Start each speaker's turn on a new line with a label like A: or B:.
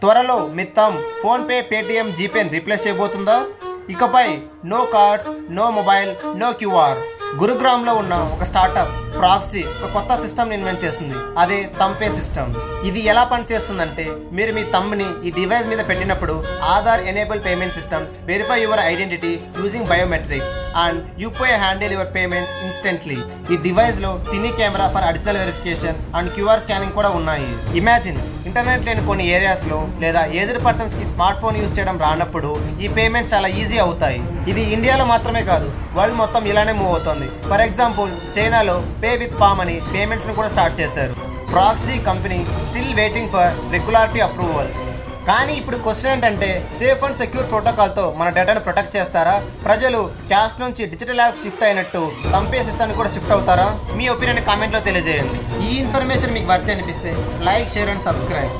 A: త్వరలో మీ thumb PhonePe, Paytm, జీపేని రీప్లేస్ చేయబోతుందా? ఇకపై no cards, no mobile, no QR. గురుగ్రామ్లో ఉన్న ఒక స్టార్టప్ ప్రాక్సీ ఒక కొత్త సిస్టమ్ ఇన్వెంట్ చేస్తుంది. అదే థంబ్ సిస్టమ్. ఇది ఎలా పనిచేస్తుందంటే, మీరు మీ థంబ్ని ఈ డివైస్ మీద పెట్టినప్పుడు Aadhaar enable payment system verify your identity using biometrics and UPI handle your payments instantly. ఈ డివైస్ లో tiny camera for additional verification and QR scanning కూడా ఉన్నాయి. ఇమాజిన్, ఇంటర్నెట్ లేని కొన్ని ఏరియాస్ లో లేదా ఏజ్డ్ పర్సన్స్ కి స్మార్ట్ ఫోన్ యూజ్ చేయడం రానప్పుడు ఈ పేమెంట్స్ చాలా ఈజీ అవుతాయి. ఇది ఇండియాలో మాత్రమే కాదు, వరల్డ్ మొత్తం ఇలానే మూవ్ అవుతుంది. ఫర్ ఎగ్జాంపుల్, చైనాలో పే విత్ పామ్ అని పేమెంట్స్ ను కూడా స్టార్ట్ చేశారు. Proxy company still waiting for regularity approvals. కానీ ఇప్పుడు క్వశ్చన్ ఏంటంటే, సేఫ్ అండ్ సెక్యూర్ ప్రోటోకాల్తో మన డేటాను ప్రొటెక్ట్ చేస్తారా? ప్రజలు క్యాష్ నుంచి డిజిటల్ యాప్ షిఫ్ట్ అయినట్టు థంబ్ సిస్టమ్ కూడా షిఫ్ట్ అవుతారా? మీ ఒపీనియన్ కామెంట్లో తెలియజేయండి. ఈ ఇన్ఫర్మేషన్ మీకు వర్త్ అనిపిస్తే లైక్, షేర్ అండ్ సబ్స్క్రైబ్.